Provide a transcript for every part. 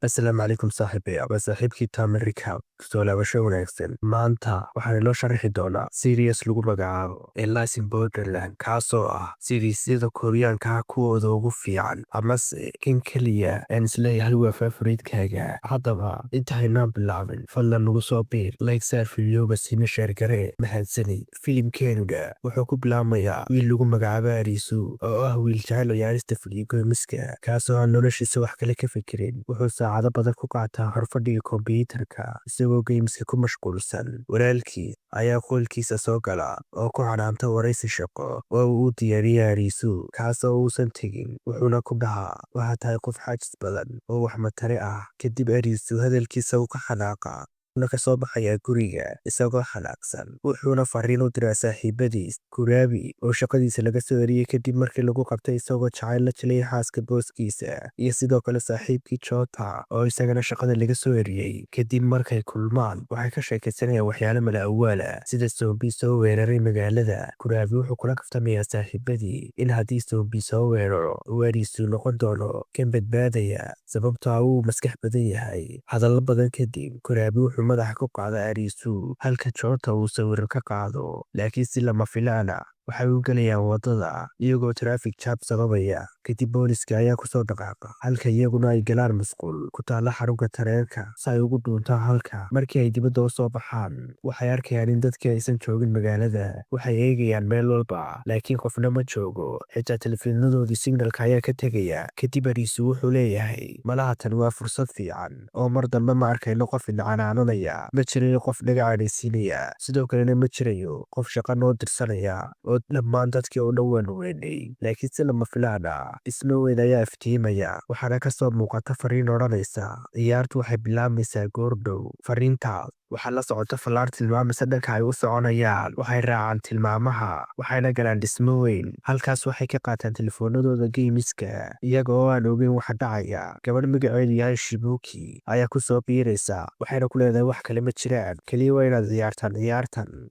asalaamu calaykum saaxiibaya waa saaxiibkii Tamer Ricard soo laabasho wanaagsan maanta waxaan inoo sharaxi doonaa series lagu magacaabo Lies in Borderland kaasoo ah siriisyada Kooriyaanka kuwooda ugu fiican amase kan keliya aan isleeyahay waa favoritekaga. Haddaba intaynaan bilaabin fadlan nagu soo biir like saar fiidiyowga siina sheer garee mahadsanid. Filimkeenuga wuxuu ku bilaabmayaa wiil lagu magacaabo Arisu oo ah wiil jecel ciyaarista filimka kaasoo aan noloshiisa wax kale ka fikirin. Wuxuu saacado badan ku qaataa horfadhiga kombiyuutarka isagoo geymska ku mashquulsan. Walaalkii ayaa qolkiisa soo gala oo ku canaanta waraysi shaqo oo uu u diyaariyay Arisu kaasoo uusan tegin. Wuxuuna ku dhahaa waxaa tahay qof xaajis badan oo wax matare ah. Kadib Arisu hadalkiisa uu ka xanaaqa ka soo baxaya guriga isagoo xanaaqsan. Wuxuuna fariin u diraa saaxiibadiis Kurabi oo shaqadiisa laga soo eriyay kadib markii lagu qabtay isagoo jacayl la jelay xaaska booskiisa, iyo sidoo kale saaxiibkii Jota oo isagana shaqada laga soo eriyay. Kadib markay kulmaan waxay ka sheekaysanayaan waxyaalo mala awaal ah sida zombie soo weeraray magaalada. Kurabi wuxuu kula kaftamayaa saaxiibadii in haddii zombie soo weeraro uu Arisu noqon doono kan badbaadaya sababtoo ah uu maskax badan yahay. Hadallo badan kadib Kurabi wuxuu madaxa ku qaada Arisu halka Jota uu sawir ka qaado, laakiin si lama filaan ah waxay u galayaan wadada iyagoo traffic jam sababaya. Kadib booliska ayaa kusoo dhaqaaqa halka iyaguna ay galaan masquul ku taala xarunka tareenka si ay ugu dhuuntaan halka. Markii ay dibadda u soo baxaan waxay arkayaan in dadkii aysan joogin magaalada. Waxay eegayaan meel walba laakiin qofna ma joogo, xitaa telefonadoodii signalka ayaa ka tegaya. Kadib Arisu wuxuu leeyahay malaha tan waa fursad fiican oo mar dambe ma arkayno qof canaananaya, ma jirayo qof naga cadhaysiinaya, sidoo kalena ma jirayo qof shaqo noo dirsanaya oo dhammaan dadkii oo dhan waan weynay. Laakiin si lama filaan ah dhismaweyn ayaa iftiimaya waxaana ka soo muuqata fariin odhanaysa ciyaartu waxay bilaabmaysaa goordhow. Fariintaas waxaa la socota fallaar tilmaamaysa dhanka ay u soconayaan. Waxay raacaan tilmaamaha waxayna galaan dhismo weyn. Halkaas waxay ka qaataan telefoonadooda geymiska iyaga oo aan ogeyn waxa dhacaya. Gabadh magaceedu yahay Shibuki ayaa ku soo biiraysa waxayna ku leedahay wax kale ma jiraan, keliya waa inaad ciyaartaan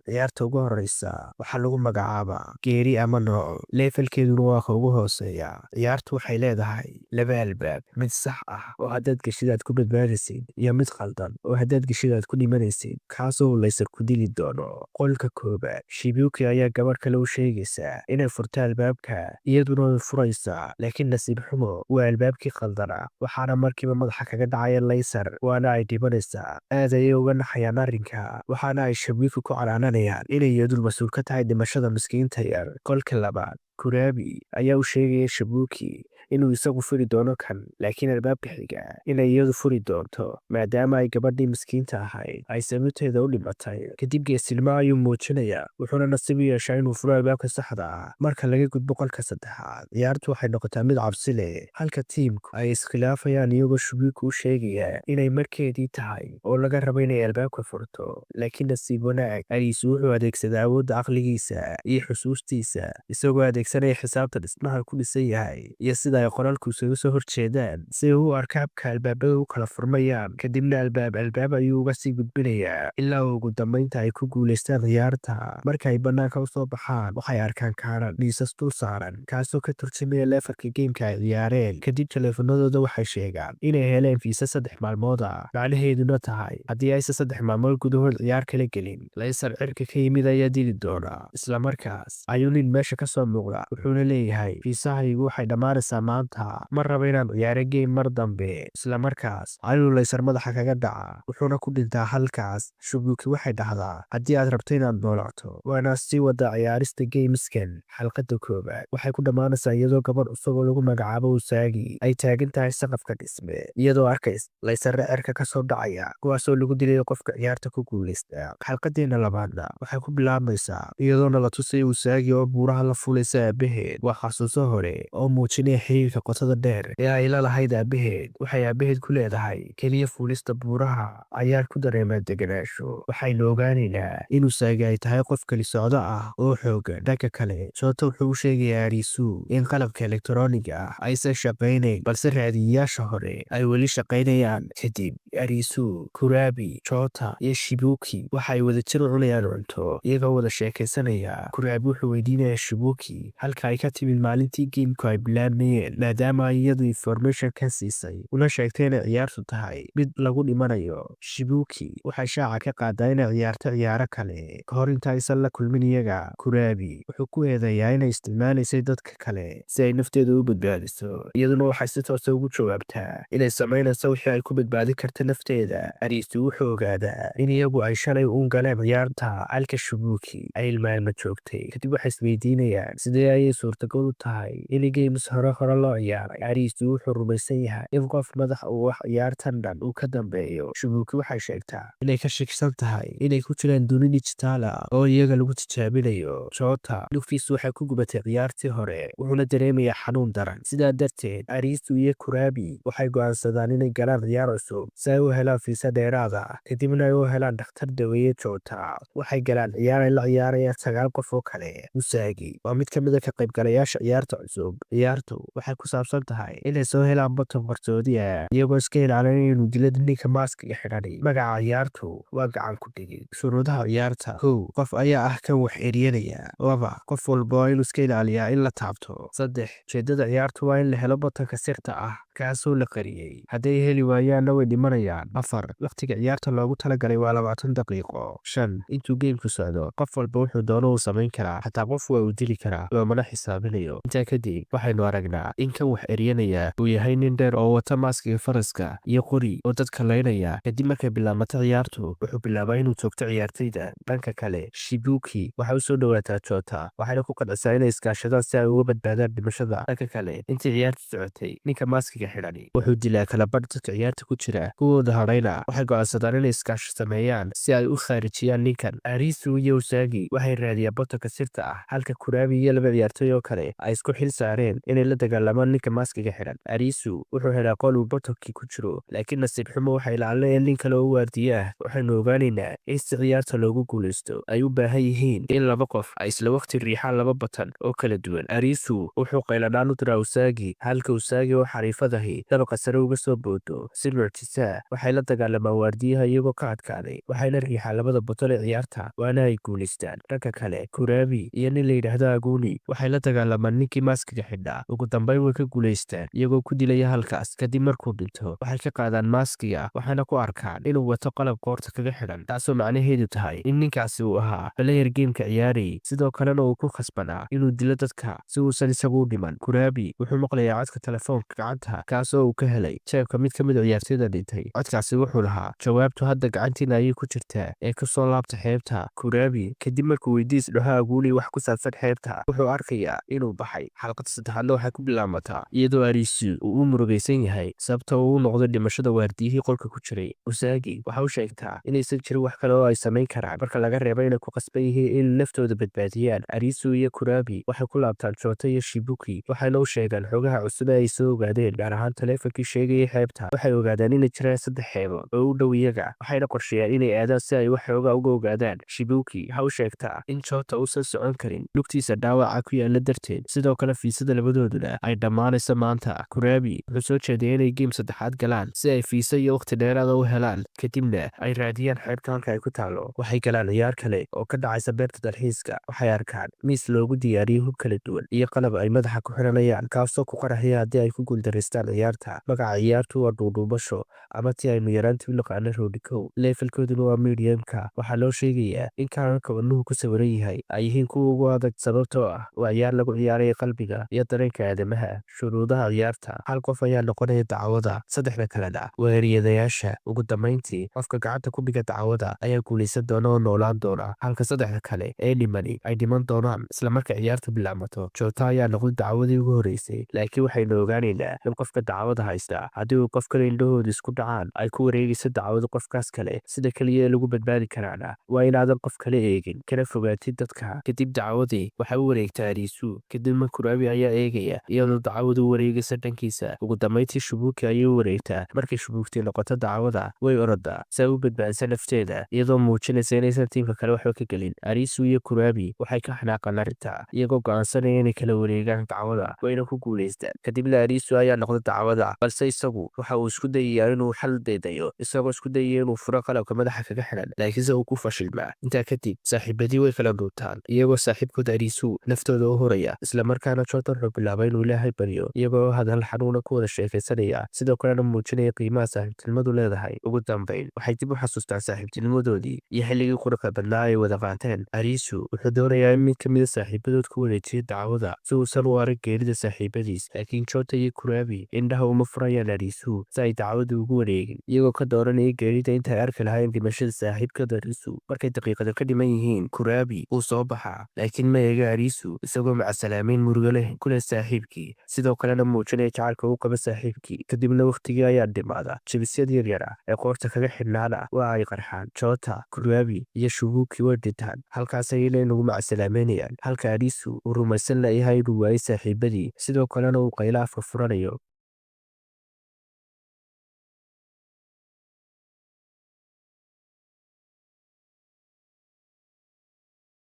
ciyaarta ugu horreysa waxaa lagu magacaabaa geeri ama nooc, leefalkeeduna waa ka ugu hooseeya. ciyaartu waxay leedahay laba albaab, mid sax ah oo haddaad geshid aad ku badbaadaysid iyo mid khaldan oo haddaad geshid aad ku dhimanaysid kaasoo laysar ku dili doono. Qolka koobaad Shibuki ayaa gabadh kale u sheegaysa inay furta albaabka iyaduna way furaysaa, laakiin nasiib xumo waa albaabkii khaldana waxaana markiiba madaxa kaga dhacaya laysar waana ay dhimanaysaa. aad ayay uga naxayaan arrinka waxaana ay Shibuki ku canaananayaan inay iyadu mas-uul ka tahay dhimashada miskiinta yar. Qolka labaad Kurabi ayaa u sheegaya Shibuki inuu isagu furi doono kan, laakiin albaabka xiga inay iyadu furi doonto maadaama ay gabadhii miskiinta ahayd ay sababteeda u dhimatay. Kadib geesinimo ayuu muujinayaa wuxuuna nasiib u yeeshaa inuu furo albaabka saxda ah. Marka laga gudbo qolka saddexaad ciyaartu waxay noqotaa mid cabsi leh halka tiimku ay iskhilaafayaan iyagoo Shibuki u sheegaya inay markeedii tahay oo laga rabo inay albaabka furto. Laakiin nasiib wanaag Arisu wuxuu adeegsadaa awoodda caqligiisa iyo xusuustiisa isagoo adeegsanaya xisaabta dhismaha ku dhisan yahay iyo sida ay qoraalku isugu soo horjeedaan si uu u arko habka albaabada u kala furmayaan. Kadibna albaab ayuu uga sii gudbinayaa ilaa ugu dambeynta ay ku guulaystaan ciyaarta. Marka ay bannaanka u soo baxaan waxay arkaan kaaran miisas dul saaran kaasoo ka turjumaya leefarka geemka ay ciyaareen. Kadib teleefanadooda waxay sheegaan inay heleen fiisa 3 maalmood ah, macnaheeduna tahay haddii aysan 3 maalmood gudahood ciyaar kala gelin laysar cirka ka yimid ayaa dili doona. Isla markaas ayuu nin meesha ka soo muuqda wuxuuna leeyahay fiisahaygu waxay dhammaanaysaa maanta, ma rabo inaan ciyaaro geem mar dambe. isla markaas ayuu laysar madaxa kaga dhaca wuxuuna ku dhintaa halkaas. Shibuki waxay dhahdaa haddii aad rabto inaad noolaato waana sii wada ciyaarista geemiskan. Xalqada koobaad waxay ku dhammaanaysaa iyadoo gabadh cusub oo lagu magacaabo Usagi ay taagan tahay saqafka dhisme iyadoo arkays laysarre cirka ka soo dhacaya kuwaasoo lagu dilayo qofka ciyaarta ku guulaysta. Xalqadeena labaadna waxay ku bilaabmaysaa iyadoona la tusay Usagi oo buuraha la fulaysa aabaheed. waa xasuuso hore oo muujinaya xiriirka qotada dheer ee ay la lahayd aabaheed. waxay aabaheed ku leedahay keliya fuulista buuraha ayaan ku dareemaa deganaansho. waxaynu ogaanaynaa in Usagi ay tahay qof kali socdo ah oo xoogan. dhanka kale Jota wuxuu u sheegayaa Arisu in qalabka elektarooniga ah aysan shaqaynayn balse raadiyayaasha hore ay weli shaqaynayaan. kadib Arisu, Kurabi, Chota iyo Shibuki waxay wadajir u cunayaan cunto iyagoo wada sheekaysanaya. Kurabi wuxuu weydiinayaa Shibuki halka ay ka timid maalintii geemku ay bilaabmayeen maadaama ay iyadu information ka siisay una sheegtay inay ciyaartu tahay mid lagu dhimanayo. Shibuki waxay shaaca ka qaadaa inay ciyaarto ciyaaro kale ka hor inta aysan la kulmin iyaga. Kurabi wuxuu ku eedeeyaa inay isticmaalaysay dadka kale si ay nafteeda u badbaadiso, iyaduna waxay si toos ah ugu jawaabtaa inay samaynayso wixii ay ku badbaadin karto nafteeda. Arisu wuxuu ogaadaa in iyagu ay shalay uun galeen ciyaarta halka Shibuki ay ilmaalmo joogtay. Kadib waxay isweydiinayaan sidee ayay suurtagal u tahay in games hore loo ciyaaray. Arisu wuxuu rumaysan yahay in qof madax u wax ciyaartan dhan uu ka dambeeyo. Shibuki waxay sheegtaa inay ka shakisan tahay inay ku jiraan duni dijitaal ah oo iyaga lagu tijaabinayo. Chota lugtiisu waxay ku gubatay ciyaartii hore wuxuuna dareemayaa xanuun daran. Sidaa darteed Arisu iyo Kurabi waxay go'aansadaan inay galaan ciyaar cusub si ay u helaan fiisa dheeraad ah kadibna ay u helaan dhakhtar daweeye Chota. Waxay galaan ciyaar ay la ciyaarayaan 9 qof oo kale. Usagi waa mid ka mid ah ka qaybgalayaasha ciyaarta cusub. Ciyaartu waxay ku saabsan tahay inay soo helaan bottom qarsoodi ah iyagoo iska ilaalinaya inuu dilo ninka maaskiga xidhan. Magaca ciyaartu waa gacan ku dhigid. Shuruudaha ciyaarta: 1 qof ayaa ah kan wax eryanaya. 2 qof walba waa inuu iska ilaaliyaa in la taabto. 3 ujeedada ciyaartu waa in la helo bottomka sirta ah kaasoo la qariyay. Hadday heli waayaanna way dhimanayaan. 4 waqtiga ciyaarta loogu talagalay waa 20 daqiiqo. 5 intuu geemku socdo qof walba wuxuu doono uu samayn karaa, xataa qof waa uu dili karaa loomana xisaabinayo. Intaa kadib waxaynu aragnaa in kan wax eryanaya uu yahay nin dheer oo wata maaskiga faraska iyo qori oo dadka laynaya. Kadib markay bilaabmato ciyaartu wuxuu bilaabaa inuu toogto ciyaartayda. Dhanka kale Shibuki waxay u soo dhawaataa Chota waxayna ku qancisaa inay iskaashadaan si ay uga badbaadaan dhimashada. Dhanka kale intii ciyaartu socotay ninka maaskiga xidhan wuxuu dilaa kala badh dadka ciyaarta ku jira. Kuwooda hadhayna waxay go'aansadaan inay iskaashi sameeyaan si ay u khaarijiyaan ninkan. Arisu iyo Usagi waxay raadiyaan bottomka sirta ah halka Kurabi iyo 2 ciyaartoy oo kale ay isku xil saareen inay la dagaalamaan ninka maaskiga xidhan. Arisu wuxuu helaa qol uu bottomkii ku jiro laakiin nasiib xumo waxay ilaalinayaan nin kale oo waardiye ah. Waxaynu ogaanaynaa in si ciyaarta loogu guulaysto ay u baahan yihiin in 2 qof ay isla waqti riixaan 2 button oo kala duwan. Arisu wuxuu qayladhaan u diraa Usagi halka Usagi oo xariifadahi dabaqa sare uga soo boodo. Si mucjisa waxay la dagaalamaan waardiyaha iyagoo ka adkaaday waxayna riixaan 2 button ee ciyaarta waana ay guulaystaan. Dhanka kale Kurabi iyo nin la yidhaahdo Aguni waxay la dagaalamaan ninkii maaskiga xidhnaa. Ugu dambeyn way ka guulaystaan iyagoo ku dilaya halkaas. Kadib markuu dhinto waxay ka qaadaan maaskiga waxaana ku arkaan inuu wato qalab qoorta kaga xidhan taasoo macnaheedu tahay in ninkaasi uu ahaa player geemka ciyaarayay sidoo kalena uu ku khasbanaa inuu dilo dadka si uusan isagu u dhiman. Kurabi wuxuu maqlayaa codka telefoonka gacanta kaasoo uu ka helay jeebka mid ka mid ah ciyaartoyda dhintay. Codkaasi wuxuu lahaa jawaabtu hadda gacantiina ayay ku jirtaa ee ka soo laabta xeebta. Kurabi kadib markuu weydiis dhaho Aguni wax ku saabsan xeebta wuxuu arkayaa inuu baxay. Xalqada saddexaadna waxay ku bilaabmataa iyadoo Arisu uu u murugaysan yahay sababta uu u noqday dhimashada waardiyihii qolka ku jiray. Usagi waxa uu sheegtaa inaysan jirin wax kale oo ay samayn karaan marka laga reebo inay ku qasban yihiin in naftooda badbaadiyaan. Arisu iyo Kurabi waxay ku laabtaan Chota iyo Shibuki waxayna u sheegaan xogaha cusub ee ay soo ogaadeen gaar ahaan taleefankii sheegayay xeebta. Waxay ogaadaan inay jiraan 3 xeebood oo u dhow iyaga waxayna qorsheeyaan inay aadaan si ay wax xoogaa uga ogaadaan. Shibuki waxa uu sheegtaa in Chota uusan socon karin lugtiisa dhaawaca ku yaala darteed sidoo kale fiisada labadooduna ay dhammaanayso maanta. Kurabi wuxuu soo jeediyay inay geem saddexaad galaan si ay fiisa iyo waqti dheeraada u helaan kadibna ay raadiyaan xeebta halka ay ku taalo. Waxay galaan ciyaar kale oo ka dhacaysa beerta dalxiiska. Waxay arkaan miis loogu diyaariyey hub kala duwan iyo qalab ay madaxa ku xiranayaan kaasoo ku qarxaya haddii ay ku guuldareystaan ciyaarta. Magaca ciyaartu waa dhuudhuubasho ama tii aynu yaraantii u naqaano roodhikow. Levelkooduna waa mediumka. waxaa loo sheegayaa in kaararka wadnuhu ku sawiran yahay ay yihiin kuwa ugu adag sababtoo ah waa ciyaar lagu ciyaaraya qalbiga iyo dareenka aadamaha. Shuruudaha ciyaarta: 1 qof ayaa noqonaya dacwada, 3 kalena waa eryadayaasha. Ugu dambeyntii qofka gacanta ku dhiga dacwada ayaa guulaysan doona oo noolaan doona halka 3 kale ee dhimani ay dhiman doonaan isla marka ciyaartu bilaabmato. Chota ayaa noqday dacwadii ugu horeysay laakiin waxaynu ogaanaynaa in qofka dacwada haysta haddii uu qof kale indhahooda isku dhacaan ay ku wareegayso dacwada qofkaas kale. Sida keliya ee lagu badbaadi karaana waa inaadan qof kale eegin kana fogaatid dadka. Kadib dacwadii waxay u wareegtaa Arisu kadibna Kurabi ayaa eegaya iyadoo dacwadu u wareegaysa dhankiisa. Ugu dambeyntii Shibuki ayay u wareegtaa. Markay Shibuki noqoto dacwada way orodaa si ay u badbaadiso nafteeda iyadoo muujinaysa inaysan tiimka kale waxba ka gelin. Arisu iyo Kurabi waxay ka xanaaqaan arrinta iyagoo go'aansanaya inay kala wareegaan dacwada wayna ku guulaystaan. Kadibna Arisu ayaa noqday dacwada balse isagu waxa uu isku dayayaa inuu xal xal daydayo isagoo isku dayaya inuu furo qalabka madaxa kaga xiran laakiinse uu ku fashilmaa. Intaa kadib saaxiibadii way kala dhuuntaan iyagoo saaxiibkood Arisu naftooda u huraya islamarkaana Jota wuxuu bilaabay inuu Ilaahay baryo iyagoo hadal xanuuna ku wada sheekaysanaya sidoo kalena muujinaya qiimaha saaxiibtinimadu leedahay. Ugu dambayn waxay dib u xasuustaan saaxiibtinimadoodii iyo xilligii quruxda badnaa ay wada qaateen. Arisu wuxuu doonayaa in mid ka mid a saaxiibadood ku wareejiyo dacwada si uusan u arag geerida saaxiibadiis laakiin Jota iyo Kurabi indhaha uma furayaan Arisu si ay dacwadu ugu wareegin iyagoo ka dooranaya geerida intay arki lahayn dhimashada saaxiibkooda Arisu. Markay daqiiqada ka dhiman yihiin Kurabi uu soo baxaa laakiin ma eega Arisu isagoo macasalaameyn murugo leh ku leh saaxiibkii sidoo kalena muujinaya jacaylka uu qaba saaxiibkii. Kadibna waqtigii ayaa dhimaada jibisyada yaryara ee qoorta kaga xidhnaana waa ay qarxaan. Jota, Kurabi iyo Shubuki way dhintaan halkaas ayayna nagu macasalaameynayaan halka Arisu uu rumaysan layahay inuu waayay saaxiibadii sidoo kalena uu qaylaha furfuranayo.